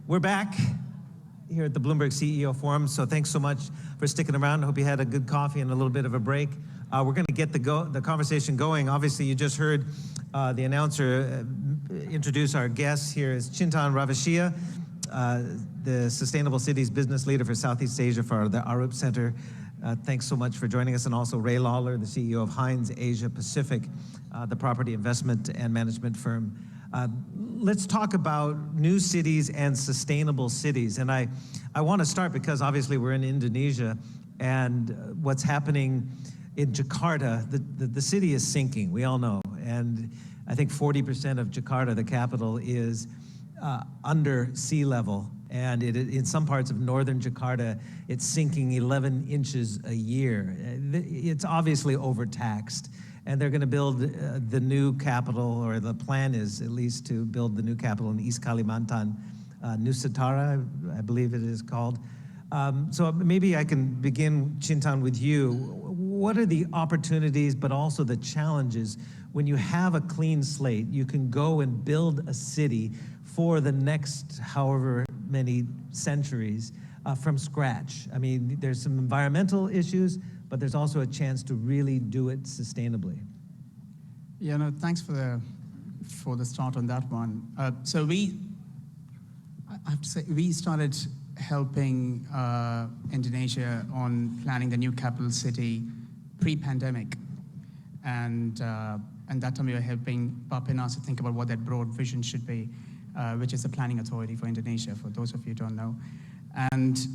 We're back here at the Bloomberg CEO Forum, so thanks so much for sticking around. I hope you had a good coffee and a little bit of a break. We're going to get the conversation going. Obviously, you just heard the announcer introduce our guests. Here is Chintan Raveshia, the Sustainable Cities Business Leader for Southeast Asia for the Arup Center. Thanks so much for joining us. And also Ray Lawler, the CEO of Hines Asia Pacific, the property investment and management firm. Let's talk about new cities and sustainable cities. And I want to start because obviously we're in Indonesia, and what's happening in Jakarta, the city is sinking, we all know. And I think 40% of Jakarta, the capital, is under sea level. And in some parts of northern Jakarta, it's sinking 11 inches a year. It's obviously overtaxed. And they're going to build the new capital, or the plan is at least to build the new capital in East Kalimantan, Nusantara, I believe it is called. So maybe I can begin, Chintan, with you. What are the opportunities, but also the challenges when you have a clean slate? You can go and build a city for the next however many centuries from scratch. I mean, there's some environmental issues, but there's also a chance to really do it sustainably. Yeah, no, thanks for the start on that one. So I have to say, we started helping Indonesia on planning the new capital city pre-pandemic, and that time we were helping Bapenas to think about what that broad vision should be, which is the planning authority for Indonesia, for those of you who don't know. And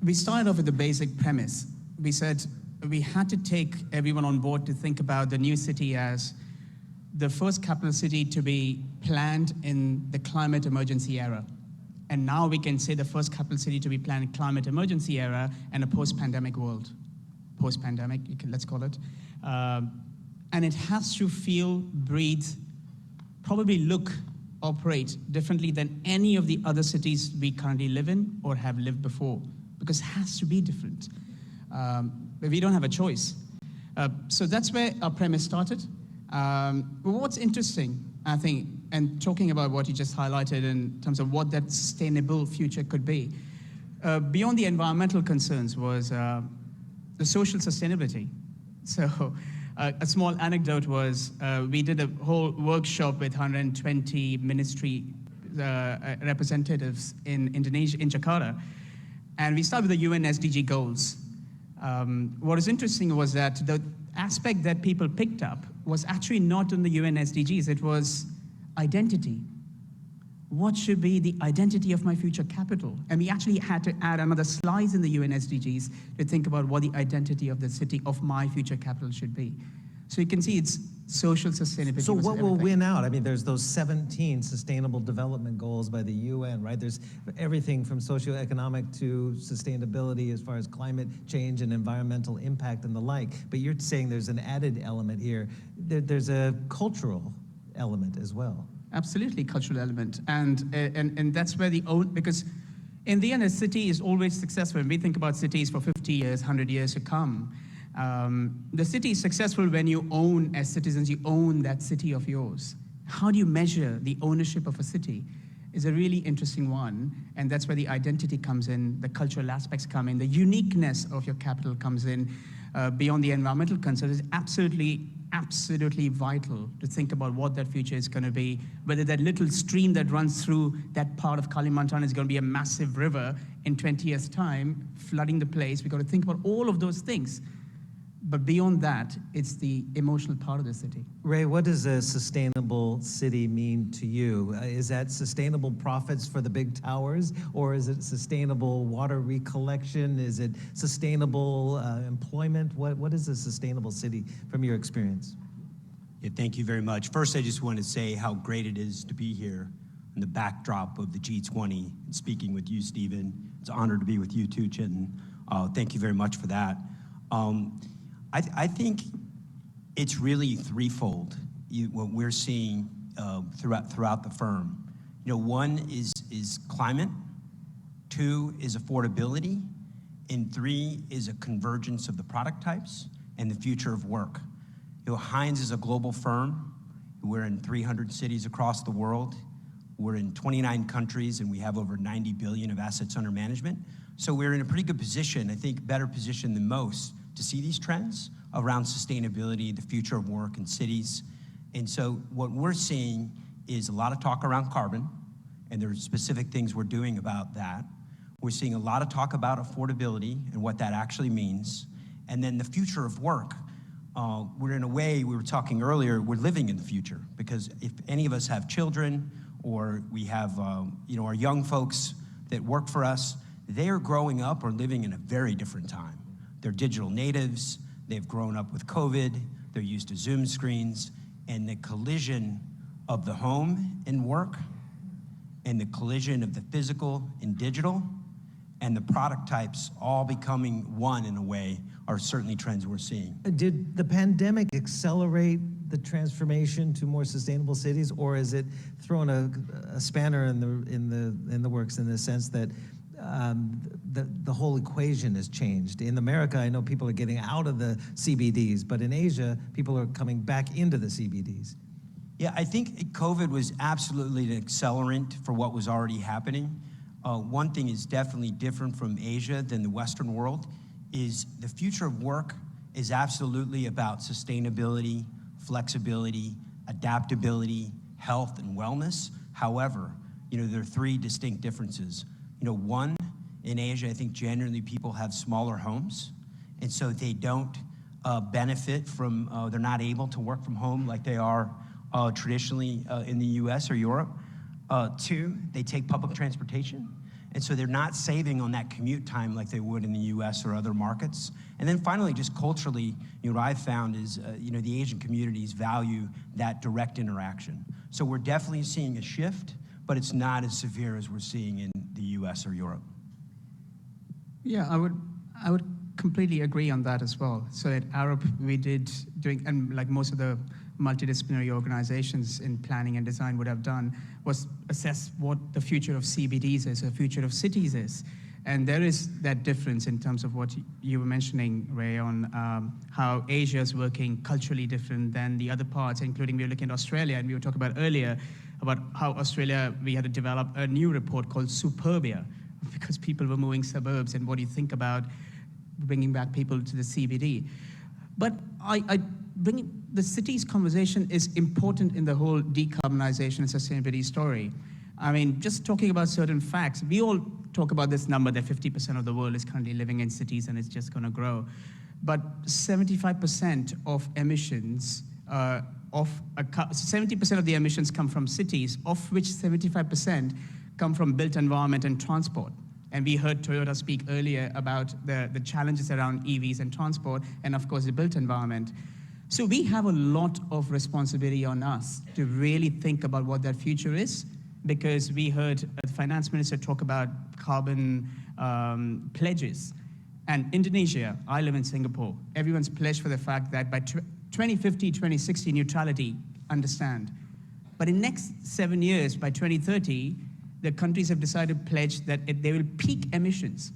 we started off with the basic premise. We said we had to take everyone on board to think about the new city as the first capital city to be planned in the climate emergency era. And now we can say the first capital city to be planned in climate emergency era and a post-pandemic world. Post-pandemic, let's call it. And it has to feel, breathe, probably look, operate differently than any of the other cities we currently live in or have lived before, because it has to be different. But we don't have a choice. So that's where our premise started. But what's interesting, I think, and talking about what you just highlighted in terms of what that sustainable future could be, beyond the environmental concerns was the social sustainability. So a small anecdote was we did a whole workshop with 120 ministry representatives in Indonesia, in Jakarta, and we started with the UN SDG goals. What is interesting was that the aspect that people picked up was actually not in the UN SDGs, it was identity. What should be the identity of my future capital? And we actually had to add another slide in the UN SDGs to think about what the identity of the city of my future capital should be. So you can see it's social sustainability. So what will win out? I mean, there's those 17 sustainable development goals by the UN, right? There's everything from socioeconomic to sustainability as far as climate change and environmental impact and the like. But you're saying there's an added element here. There's a cultural element as well. Absolutely, cultural element. And that's where because in the end, a city is always successful. When we think about cities for 50 years, 100 years to come, the city is successful when you own, as citizens, you own that city of yours. How do you measure the ownership of a city is a really interesting one, and that's where the identity comes in, the cultural aspects come in, the uniqueness of your capital comes in, beyond the environmental concerns. Is absolutely vital to think about what that future is going to be, whether that little stream that runs through that part of Kalimantan is going to be a massive river in 20 years' time, flooding the place. We've got to think about all of those things. But beyond that, it's the emotional part of the city. Ray, what does a sustainable city mean to you? Is that sustainable profits for the big towers, or is it sustainable water recollection? Is it sustainable employment? What is a sustainable city from your experience? Yeah, thank you very much. First, I just want to say how great it is to be here in the backdrop of the G20 and speaking with you, Stephen. It's an honor to be with you too, Chintan. Thank you very much for that. I think it's really threefold, what we're seeing throughout the firm. You know, one is climate, two is affordability, and three is a convergence of the product types and the future of work. You know, Hines is a global firm. We're in 300 cities across the world. We're in 29 countries, and we have over 90 billion of assets under management. So we're in a pretty good position, I think better position than most, to see these trends around sustainability, the future of work in cities. And so what we're seeing is a lot of talk around carbon, and there are specific things we're doing about that. We're seeing a lot of talk about affordability and what that actually means. And then the future of work. We're in a way, we were talking earlier, we're living in the future, because if any of us have children or we have our young folks that work for us, they are growing up or living in a very different time. They're digital natives, they've grown up with COVID, they're used to Zoom screens, and the collision of the home and work, and the collision of the physical and digital, and the product types all becoming one in a way are certainly trends we're seeing. Did the pandemic accelerate the transformation to more sustainable cities, or is it throwing a spanner in the works in the sense that the whole equation has changed? In America, I know people are getting out of the CBDs, but in Asia, people are coming back into the CBDs. Yeah, I think COVID was absolutely an accelerant for what was already happening. One thing is definitely different from Asia than the Western world is the future of work is absolutely about sustainability, flexibility, adaptability, health, and wellness. However, there are three distinct differences. One, in Asia, I think generally people have smaller homes, and so they don't benefit from, they're not able to work from home like they are traditionally in the US or Europe. Two, they take public transportation, and so they're not saving on that commute time like they would in the US or other markets. And then finally, just culturally, what I've found is, the Asian communities value that direct interaction. So we're definitely seeing a shift, but it's not as severe as we're seeing in the US or Europe. Yeah, I would completely agree on that as well. So at Arup, and like most of the multidisciplinary organizations in planning and design would have done, was assess what the future of CBDs is, the future of cities is. And there is that difference in terms of what you were mentioning, Ray, on how Asia is working culturally different than the other parts, including we were looking at Australia, and we were talking about earlier about how Australia, we had to develop a new report called Superbia, because people were moving suburbs, and what do you think about bringing back people to the CBD? But bringing the cities conversation is important in the whole decarbonization and sustainability story. I mean, just talking about certain facts, we all talk about this number that 50% of the world is currently living in cities and it's just going to grow. But 75% of emissions, 70% of the emissions come from cities, of which 75% come from built environment and transport. And we heard Toyota speak earlier about the challenges around EVs and transport, and of course the built environment. So we have a lot of responsibility on us to really think about what that future is, because we heard the finance minister talk about carbon pledges. And Indonesia, I live in Singapore, everyone's pledged for the fact that by 2050, 2060 neutrality, understand. But in next 7 years, by 2030, the countries have decided to pledge that they will peak emissions.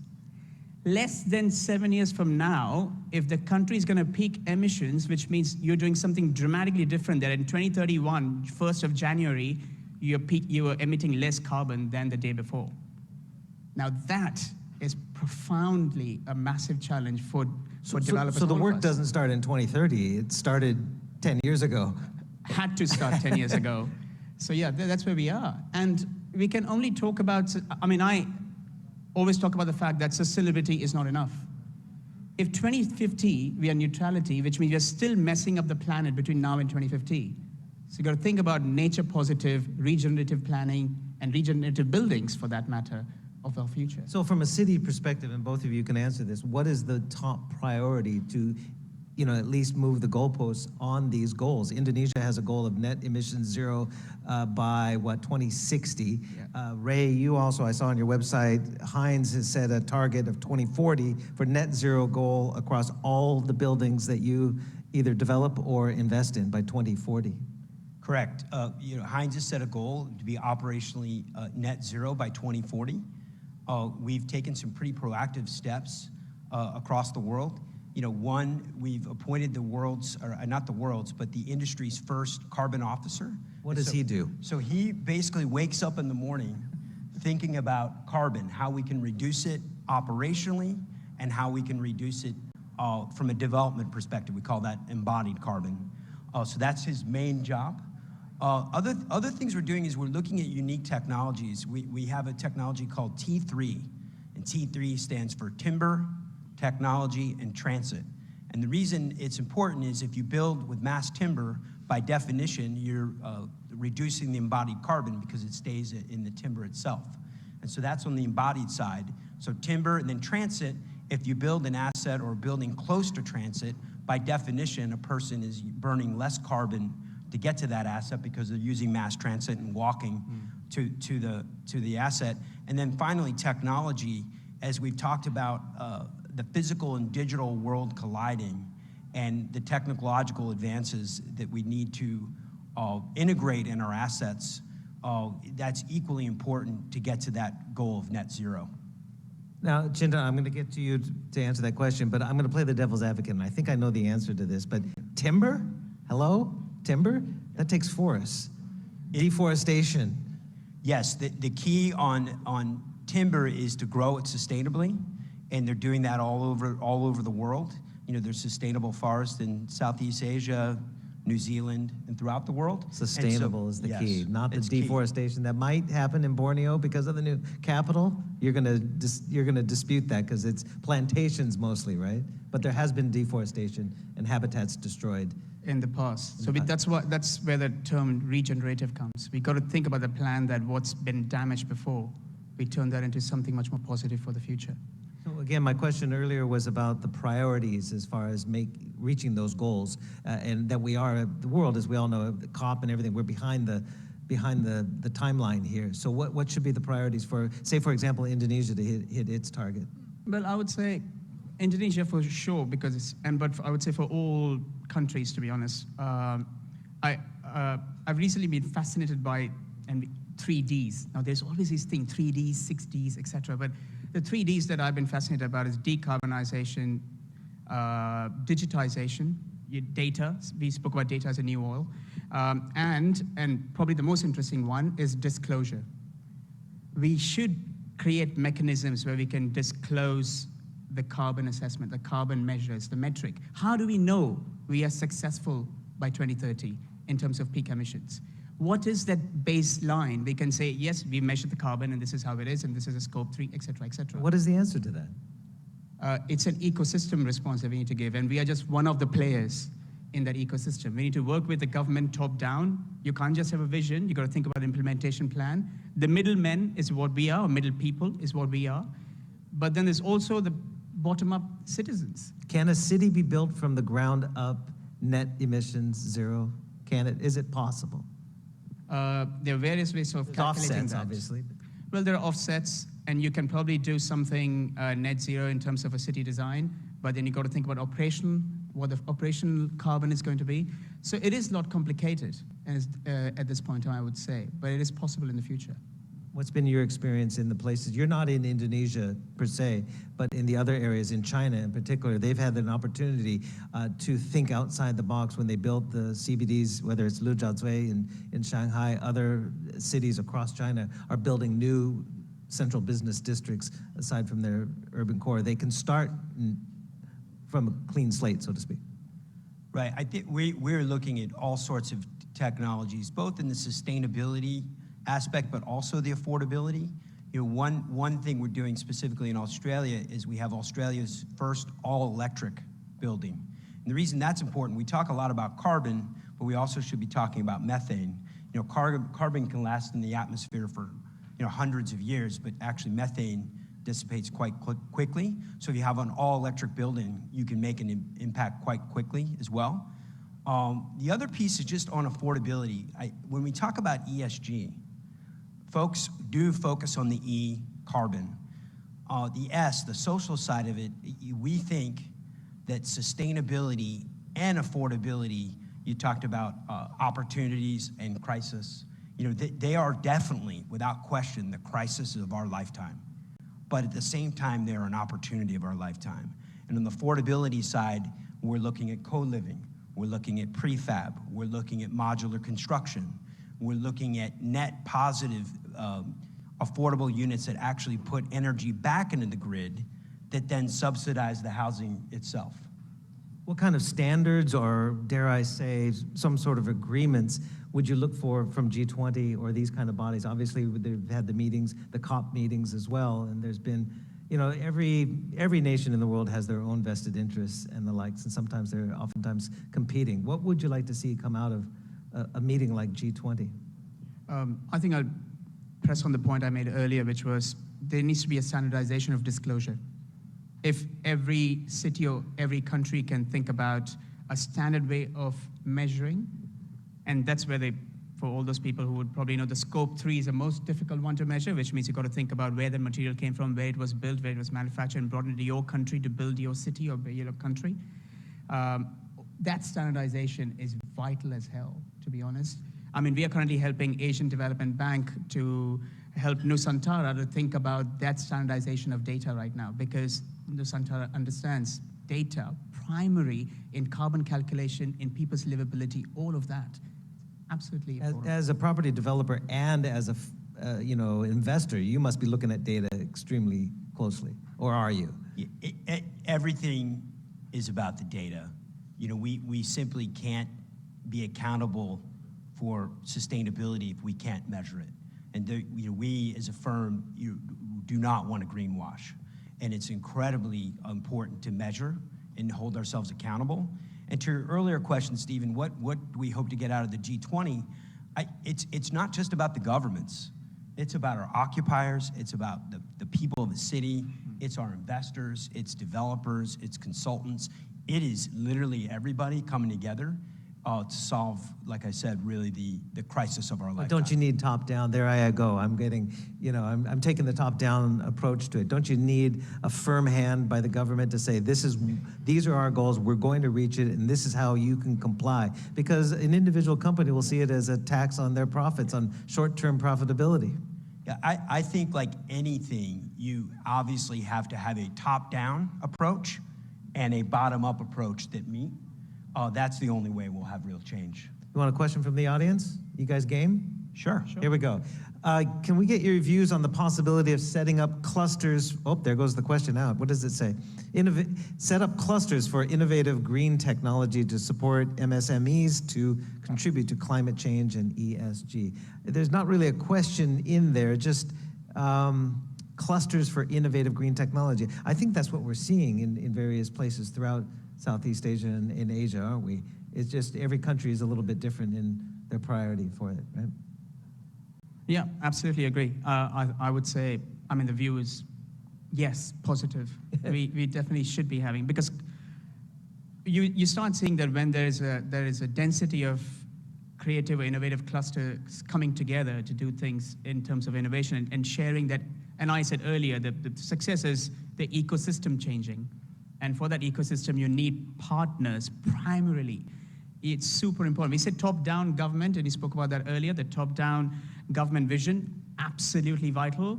Less than 7 years from now, if the country is going to peak emissions, which means you're doing something dramatically different, that in 2031, 1st of January, you are emitting less carbon than the day before. Now that is profoundly a massive challenge for developers. So the work doesn't start in 2030, it started 10 years ago. Had to start 10 years ago. So yeah, that's where we are. And we can only talk about, I always talk about the fact that sustainability is not enough. If 2050, we are neutrality, which means we are still messing up the planet between now and 2050. So you've got to think about nature positive, regenerative planning, and regenerative buildings, for that matter, of our future. So from a city perspective, and both of you can answer this, what is the top priority to at least move the goalposts on these goals? Indonesia has a goal of net emissions zero by 2060. Yeah. Ray, you also, I saw on your website, Hines has set a target of 2040 for net zero goal across all the buildings that you either develop or invest in by 2040. Correct. Hines has set a goal to be operationally net zero by 2040. We've taken some pretty proactive steps across the world. One, we've appointed the world's, or not the world's, but the industry's first carbon officer. What does he do? So he basically wakes up in the morning thinking about carbon, how we can reduce it operationally, and how we can reduce it from a development perspective. We call that embodied carbon. So that's his main job. Other things we're doing is we're looking at unique technologies. We have a technology called T3, and T3 stands for timber, technology, and transit. And the reason it's important is if you build with mass timber, by definition, you're reducing the embodied carbon because it stays in the timber itself. And so that's on the embodied side. So timber, and then transit, if you build an asset or a building close to transit, by definition, a person is burning less carbon to get to that asset because they're using mass transit and walking to the asset. And then finally, technology, as we've talked about the physical and digital world colliding and the technological advances that we need to integrate in our assets, that's equally important to get to that goal of net zero. Now, Chintan, I'm going to get to you to answer that question, but I'm going to play the devil's advocate, and I think I know the answer to this. But timber? Hello? Timber? That takes forests. Deforestation. Yes, the key on timber is to grow it sustainably, and they're doing that all over the world. There's sustainable forests in Southeast Asia, New Zealand, and throughout the world. Sustainable is the key, not the it's deforestation that might happen in Borneo because of the new capital. You're gonna dispute that because it's plantations mostly, right? But there has been deforestation and habitats destroyed in the past. So that's where the term regenerative comes. We got to think about the plan that what's been damaged before, we turn that into something much more positive for the future. So again, my question earlier was about the priorities as far as reaching those goals, and that the world, as we all know, the COP and everything, we're behind the timeline here. So what should be the priorities for, say, for example, Indonesia to hit its target? Well, I would say Indonesia for sure, but I would say for all countries, to be honest. I've recently been fascinated by 3Ds. Now, there's always this thing, 3Ds, 6Ds, etc. But the 3Ds that I've been fascinated about is decarbonization, digitization, data. We spoke about data as a new oil. And probably the most interesting one is disclosure. We should create mechanisms where we can disclose the carbon assessment, the carbon measures, the metric. How do we know we are successful by 2030 in terms of peak emissions? What is that baseline? We can say, yes, we measured the carbon and this is how it is, and this is a scope 3, et cetera, et cetera. What is the answer to that? It's an ecosystem response that we need to give, and we are just one of the players in that ecosystem. We need to work with the government top down. You can't just have a vision. You got to think about implementation plan. The middlemen is what we are, or middle people is what we are. But then there's also the bottom-up citizens. Can a city be built from the ground up, net emissions zero? Is it possible? There are various ways of calculating offsets, that. obviously. Well, there are offsets, and you can probably do something net zero in terms of a city design, but then you got to think about what the operational carbon is going to be. So it is not complicated at this point in time, I would say, but it is possible in the future. What's been your experience in the places? You're not in Indonesia per se, but in the other areas, in China in particular, they've had an opportunity to think outside the box when they built the CBDs, whether it's Lujiazui in Shanghai, other cities across China are building new central business districts aside from their urban core. They can start from a clean slate, so to speak. Right. I think we're looking at all sorts of technologies, both in the sustainability aspect, but also the affordability. One thing we're doing specifically in Australia is we have Australia's first all-electric building. And the reason that's important, we talk a lot about carbon, but we also should be talking about methane. Carbon can last in the atmosphere for hundreds of years, but actually methane dissipates quite quickly. So if you have an all-electric building, you can make an impact quite quickly as well. The other piece is just on affordability. When we talk about ESG, folks do focus on the E, carbon. The S, the social side of it, we think that sustainability and affordability, you talked about opportunities and crisis, they are definitely, without question, the crisis of our lifetime. But at the same time, they're an opportunity of our lifetime. And on the affordability side, we're looking at co-living, we're looking at prefab, we're looking at modular construction, we're looking at net positive affordable units that actually put energy back into the grid that then subsidize the housing itself. What kind of standards or, dare I say, some sort of agreements would you look for from G20 or these kind of bodies? Obviously, they've had the meetings, the COP meetings as well, and there's been, every nation in the world has their own vested interests and the likes, and sometimes they're oftentimes competing. What would you like to see come out of a meeting like G20? I think I'll press on the point I made earlier, which was there needs to be a standardization of disclosure. If every city or every country can think about a standard way of measuring, and that's where for all those people who would probably know, the scope 3 is the most difficult one to measure, which means you've got to think about where the material came from, where it was built, where it was manufactured, and brought into your country to build your city or your country. That standardization is vital as hell, to be honest. I mean, we are currently helping Asian Development Bank to help Nusantara to think about that standardization of data right now, because Nusantara understands data, primary in carbon calculation, in people's livability, all of that. Absolutely important. As a property developer and as a investor, you must be looking at data extremely closely, or are you? Everything is about the data. We simply can't be accountable for sustainability if we can't measure it. And we as a firm do not want to greenwash. And it's incredibly important to measure and hold ourselves accountable. And to your earlier question, Stephen, what do we hope to get out of the G20? It's not just about the governments. It's about our occupiers. It's about the people of the city. It's our investors. It's developers. It's consultants. It is literally everybody coming together to solve, like I said, really the crisis of our lifetime. Don't you need top-down? There I go. I'm getting, I'm taking the top-down approach to it. Don't you need a firm hand by the government to say, these are our goals, we're going to reach it, and this is how you can comply? Because an individual company will see it as a tax on their profits, on short-term profitability. Yeah, I think like anything, you obviously have to have a top-down approach and a bottom-up approach that meet. That's the only way we'll have real change. You want a question from the audience? You guys game? Sure. Here we go. Can we get your views on the possibility of setting up clusters? Oh, there goes the question out. What does it say? Set up clusters for innovative green technology to support MSMEs to contribute to climate change and ESG. There's not really a question in there, just clusters for innovative green technology. I think that's what we're seeing in various places throughout Southeast Asia and in Asia, aren't we? It's just every country is a little bit different in their priority for it, right? Yeah, absolutely agree. I would say, the view is, yes, positive. we definitely should be having, because you start seeing that when there is a density of creative or innovative clusters coming together to do things in terms of innovation and sharing that. And I said earlier that the success is the ecosystem changing. And for that ecosystem, you need partners primarily. It's super important. We said top-down government, and you spoke about that earlier, the top-down government vision, absolutely vital.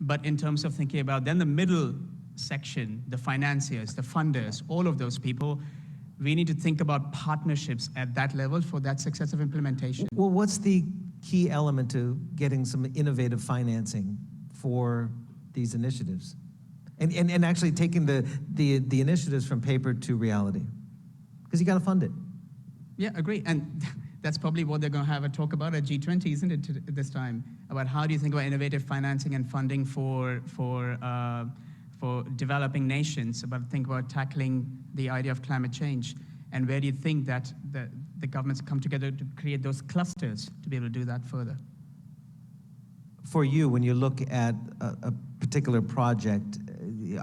But in terms of thinking about then the middle section, the financiers, the funders, all of those people, we need to think about partnerships at that level for that success of implementation. Well, what's the key element to getting some innovative financing for these initiatives? And actually taking the initiatives from paper to reality? Because you got to fund it. Yeah, agree. And that's probably what they're going to have a talk about at G20, isn't it, this time? About how do you think about innovative financing and funding for developing nations, think about tackling the idea of climate change. And where do you think that the governments come together to create those clusters to be able to do that further? For you, when you look at a particular project,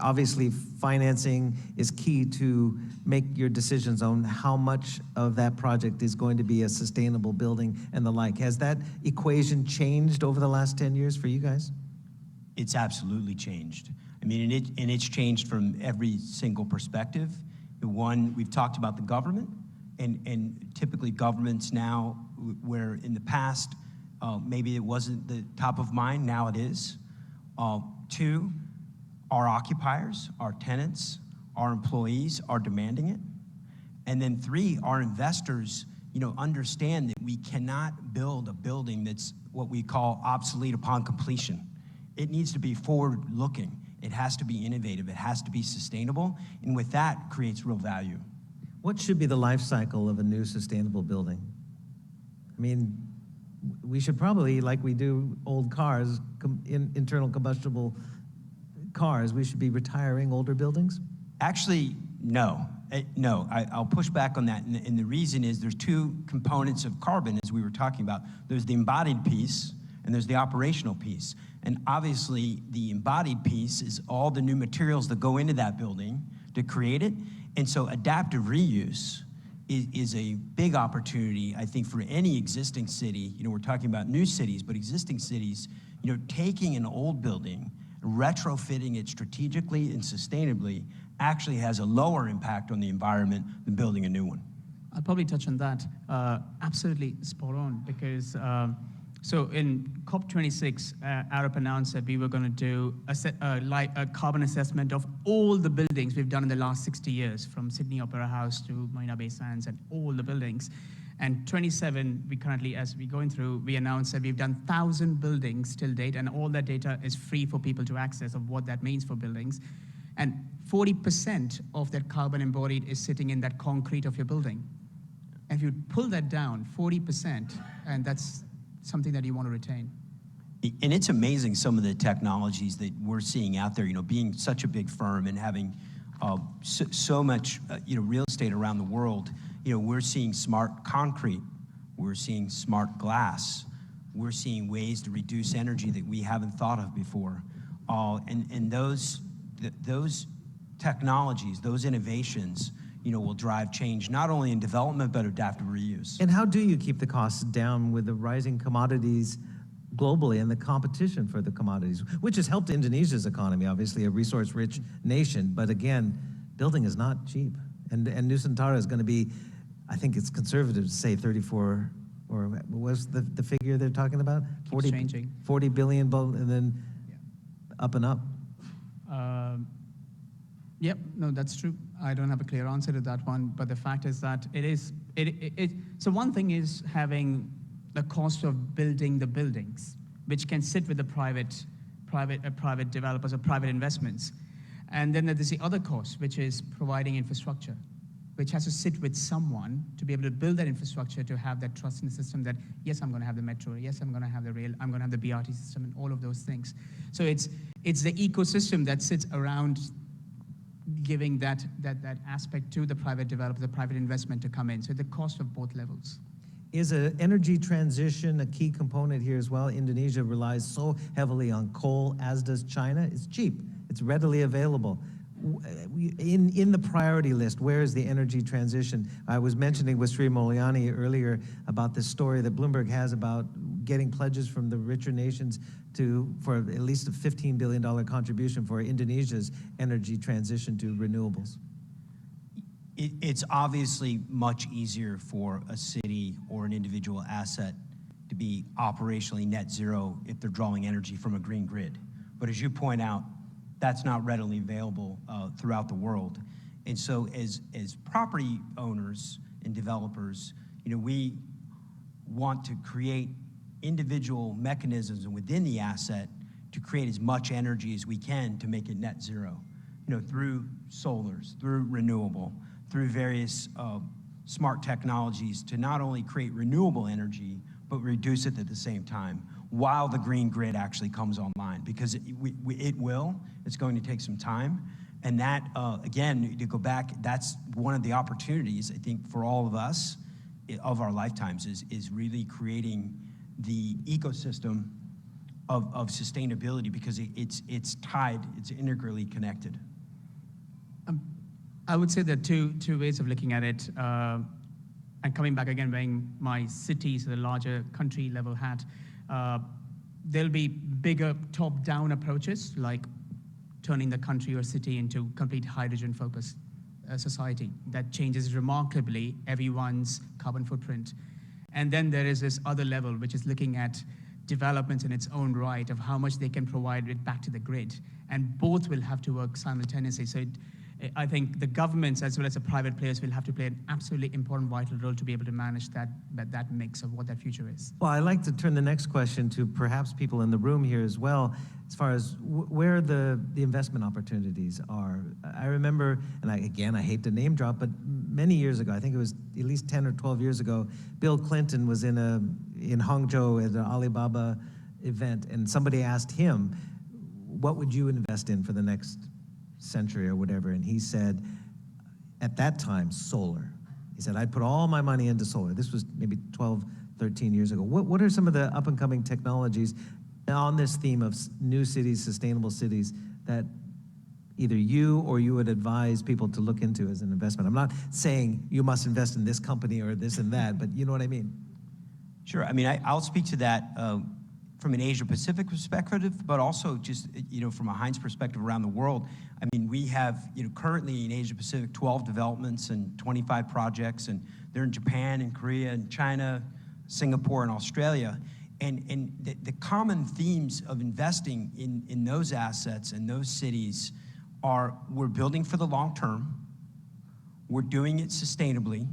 obviously financing is key to make your decisions on how much of that project is going to be a sustainable building and the like. Has that equation changed over the last 10 years for you guys? It's absolutely changed. And it's changed from every single perspective. The one, we've talked about the government, and typically governments now, where in the past, maybe it wasn't the top of mind, now it is. Two, our occupiers, our tenants, our employees are demanding it. And then 3, our investors, understand that we cannot build a building that's what we call obsolete upon completion. It needs to be forward-looking. It has to be innovative. It has to be sustainable. And with that, creates real value. What should be the life cycle of a new sustainable building? I mean, we should probably, like we do old cars, internal combustible cars, we should be retiring older buildings? Actually, no. No, I'll push back on that. And the reason is there's 2 components of carbon, as we were talking about. There's the embodied piece, and there's the operational piece. And obviously, the embodied piece is all the new materials that go into that building to create it. And so adaptive reuse is a big opportunity, I think, for any existing city. We're talking about new cities, but existing cities, taking an old building, retrofitting it strategically and sustainably actually has a lower impact on the environment than building a new one. I'll probably touch on that. Absolutely spot on, because so in COP26, Arup announced that we were going to do a carbon assessment of all the buildings we've done in the last 60 years, from Sydney Opera House to Marina Bay Sands and all the buildings. And 27, we currently, as we're going through, we announced that we've done 1,000 buildings till date, and all that data is free for people to access of what that means for buildings. And 40% of that carbon embodied is sitting in that concrete of your building. And if you pull that down, 40%, and that's something that you want to retain. And it's amazing some of the technologies that we're seeing out there, being such a big firm and having so much, real estate around the world. We're seeing smart concrete, we're seeing smart glass, we're seeing ways to reduce energy that we haven't thought of before. And those technologies, those innovations, will drive change, not only in development, but adaptive reuse. And how do you keep the costs down with the rising commodities globally and the competition for the commodities, which has helped Indonesia's economy, obviously a resource-rich nation, but again, building is not cheap. And Nusantara is going to be, I think it's conservative to say 34, or what was the figure they're talking about? 40 changing. 40 billion, and then up and up. Yep, no, that's true. I don't have a clear answer to that one, but the fact is that so one thing is having the cost of building the buildings, which can sit with the private developers or private investments. And then there's the other cost, which is providing infrastructure, which has to sit with someone to be able to build that infrastructure, to have that trust in the system that, yes, I'm going to have the metro, yes, I'm going to have the rail, I'm going to have the BRT system, and all of those things. So it's the ecosystem that sits around giving that aspect to the private developer, the private investment to come in. So the cost of both levels. Is an energy transition a key component here as well? Indonesia relies so heavily on coal, as does China. It's cheap. It's readily available. In the priority list, where is the energy transition? I was mentioning with Sri Mulyani earlier about this story that Bloomberg has about getting pledges from the richer nations for at least a $15 billion contribution for Indonesia's energy transition to renewables. It's obviously much easier for a city or an individual asset to be operationally net zero if they're drawing energy from a green grid. But as you point out, that's not readily available throughout the world. And so as property owners and developers, we want to create individual mechanisms within the asset to create as much energy as we can to make it net zero, through solars, through renewable, through various smart technologies to not only create renewable energy, but reduce it at the same time while the green grid actually comes online, because it's going to take some time. And that, again, to go back, that's one of the opportunities, I think, for all of us of our lifetimes is really creating the ecosystem of sustainability, because it's tied, it's integrally connected. I would say there are two ways of looking at it. And coming back again, wearing my city, so the larger country level hat, there'll be bigger top-down approaches, like turning the country or city into complete hydrogen-focused society that changes remarkably everyone's carbon footprint. And then there is this other level, which is looking at developments in its own right of how much they can provide it back to the grid. And both will have to work simultaneously. So I think the governments as well as the private players will have to play an absolutely important, vital role to be able to manage that mix of what that future is. Well, I'd like to turn the next question to perhaps people in the room here as well, as far as where the investment opportunities are. I remember, and I hate to name drop, but many years ago, I think it was at least 10 or 12 years ago, Bill Clinton was in Hangzhou at an Alibaba event, and somebody asked him, what would you invest in for the next century or whatever? And he said, at that time, solar. He said, I'd put all my money into solar. This was maybe 12, 13 years ago. What are some of the up-and-coming technologies on this theme of new cities, sustainable cities, that either you or you would advise people to look into as an investment? I'm not saying you must invest in this company or this and that, but you know what I mean? Sure. I mean, I'll speak to that from an Asia-Pacific perspective, but also just, from a Hines perspective around the world. I mean, we have, currently in Asia-Pacific, 12 developments and 25 projects, and they're in Japan and Korea and China, Singapore and Australia. And the common themes of investing in those assets and those cities are, we're building for the long term, we're doing it sustainably,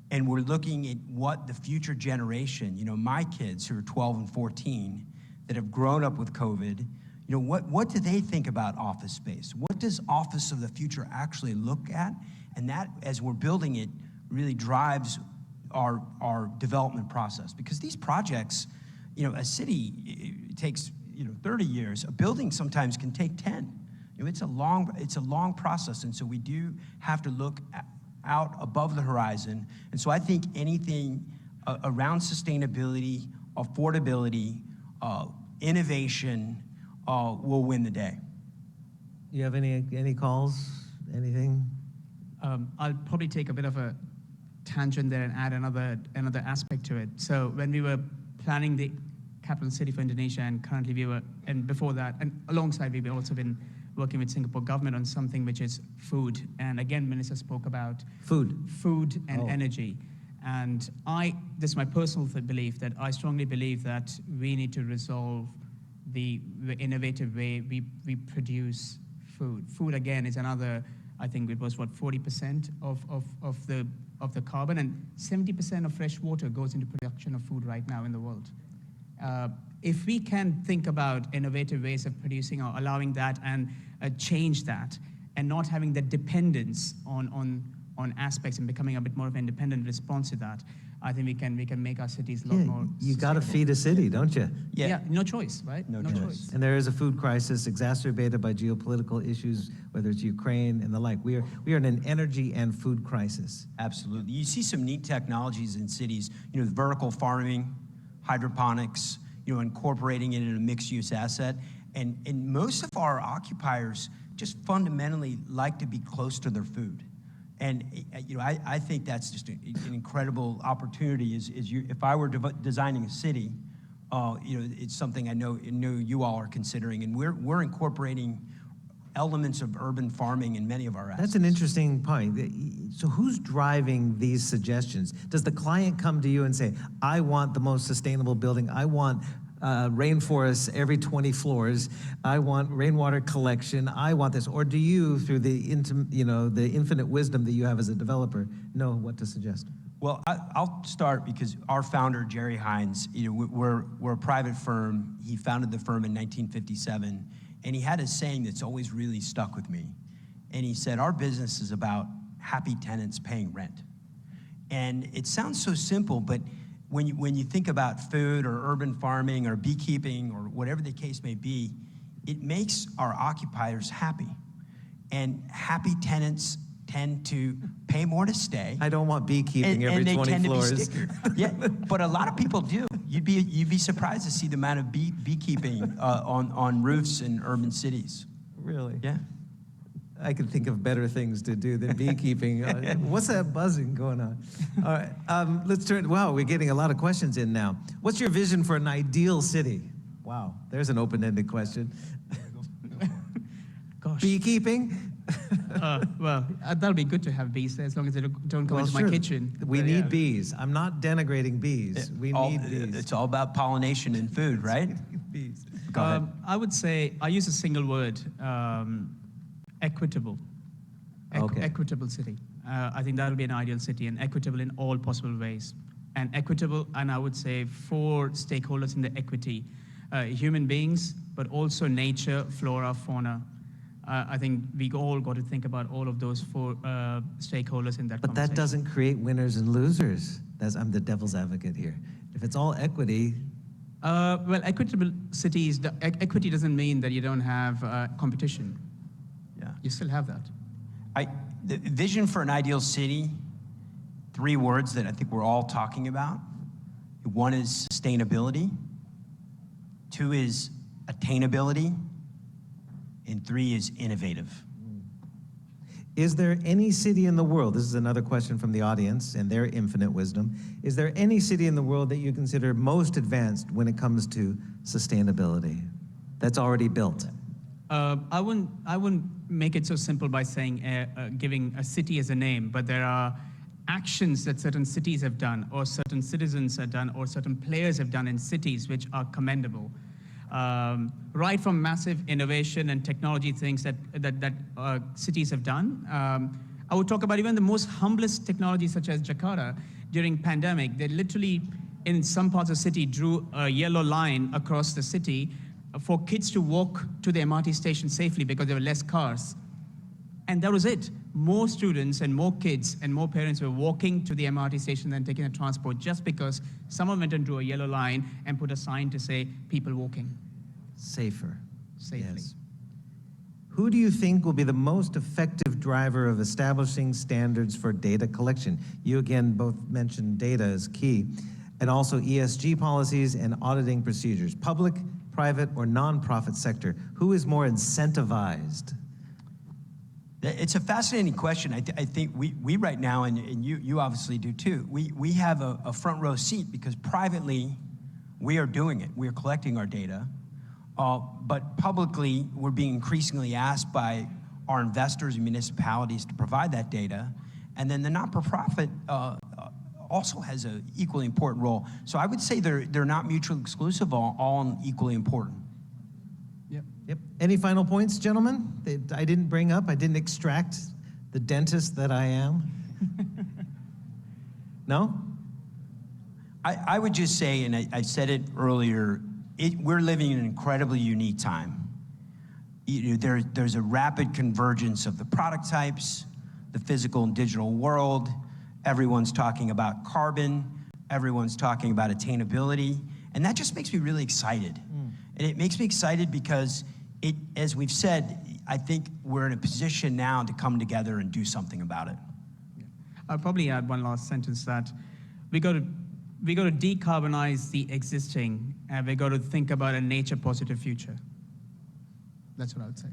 and we're looking at what the future generation, my kids who are 12 and 14 that have grown up with COVID, what do they think about office space? What does office of the future actually look at? And that, as we're building it, really drives our development process. Because these projects, a city, it takes 30 years. A building sometimes can take 10. It's a long process, and so we do have to look out above the horizon. And so I think anything around sustainability, affordability, innovation will win the day. You have any calls, anything? I'll probably take a bit of a tangent there and add another aspect to it. So when we were planning the capital city for Indonesia, and currently and before that, and alongside, we've also been working with Singapore government on something which is food. And again, Minister spoke about food and energy. And this is my personal belief, that I strongly believe that we need to resolve the innovative way we produce food. Food, again, is another, I think it was 40% of the carbon, and 70% of fresh water goes into production of food right now in the world. If we can think about innovative ways of producing or allowing that and change that, and not having the dependence on aspects and becoming a bit more of an independent response to that, I think we can make our cities a lot more You got to feed a city, don't you? Yeah, no choice, right? No choice. And there is a food crisis exacerbated by geopolitical issues, whether it's Ukraine and the like. We are in an energy and food crisis. Absolutely. You see some neat technologies in cities, the vertical farming, hydroponics, incorporating it in a mixed-use asset. And most of our occupiers just fundamentally like to be close to their food. And I think that's just an incredible opportunity. If I were designing a city, it's something I know you all are considering, and we're incorporating elements of urban farming in many of our assets. That's an interesting point. So who's driving these suggestions? Does the client come to you and say, I want the most sustainable building, I want rainforests every 20 floors, I want rainwater collection, I want this? Or do you, through the infinite wisdom that you have as a developer, know what to suggest? Well, I'll start, because our founder, Jerry Hines, we're a private firm. He founded the firm in 1957, and he had a saying that's always really stuck with me. And he said, our business is about happy tenants paying rent. And it sounds so simple, but when you think about food or urban farming or beekeeping or whatever the case may be, it makes our occupiers happy. And happy tenants tend to pay more to stay. I don't want beekeeping every 20 floors. And they tend to be stickier. Yeah, but a lot of people do. You'd be surprised to see the amount of beekeeping on roofs in urban cities. Really? Yeah. I could think of better things to do than beekeeping. What's that buzzing going on? All right, let's turn. Wow, we're getting a lot of questions in now. What's your vision for an ideal city? Wow, there's an open-ended question. Gosh. Beekeeping? Well, that'll be good to have bees there, as long as they don't go into my kitchen. We need bees. I'm not denigrating bees. We need bees. It's all about pollination and food, right? Bees. Go ahead. I would say, I use a single word, equitable. Okay. Equitable city. I think that will be an ideal city, and equitable in all possible ways. And equitable, and I would say for stakeholders in the equity, human beings, but also nature, flora, fauna. I think we all got to think about all of those four stakeholders in that But conversation. that doesn't create winners and losers. I'm the devil's advocate here. If it's all equity, Well, equitable cities, equity doesn't mean that you don't have competition. Yeah. You still have that. The vision for an ideal city, 3 words that I think we're all talking about. 1 is sustainability, 2 is attainability, and 3 is innovative. is there any city in the world, this is another question from the audience and their infinite wisdom, is there any city in the world that you consider most advanced when it comes to sustainability that's already built? I wouldn't make it so simple by saying giving a city as a name, but there are actions that certain cities have done, or certain citizens have done, or certain players have done in cities which are commendable. Right from massive innovation and technology things that cities have done. I would talk about even the most humblest technology, such as Jakarta. During pandemic, they literally, in some parts of the city, drew a yellow line across the city for kids to walk to the MRT station safely because there were less cars. And that was it. More students and more kids and more parents were walking to the MRT station than taking the transport, just because someone went and drew a yellow line and put a sign to say, people walking. Safer. Safely. Yes. Who do you think will be the most effective driver of establishing standards for data collection? You again both mentioned data as key, and also ESG policies and auditing procedures. Public, private, or nonprofit sector, who is more incentivized? It's a fascinating question. I think we right now, and you obviously do too, we have a front row seat because privately we are doing it. We are collecting our data. But publicly, we're being increasingly asked by our investors and municipalities to provide that data. And then the not-for-profit also has an equally important role. So I would say they're not mutually exclusive, all equally important. Yep. Any final points, gentlemen, that I didn't bring up? I didn't extract the dentist that I am? No? I would just say, and I said it earlier, we're living in an incredibly unique time. There's a rapid convergence of the product types, the physical and digital world. Everyone's talking about carbon. Everyone's talking about attainability. And that just makes me really excited. And it makes me excited because, as we've said, I think we're in a position now to come together and do something about it. I'll probably add one last sentence that we got to decarbonize the existing, and we got to think about a nature-positive future. That's what I would say.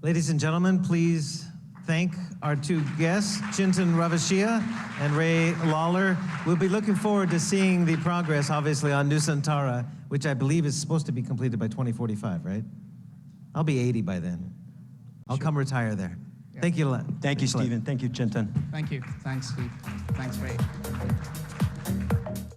Ladies and gentlemen, please thank our 2 guests, Chintan Raveshia and Ray Lawler. We'll be looking forward to seeing the progress, obviously, on Nusantara, which I believe is supposed to be completed by 2045, right? I'll be 80 by then. I'll come retire there. Yeah. Thank you. Thank you, Stephen. Thank you, Chintan. Thank you. Thanks, Steve. Thanks, Ray.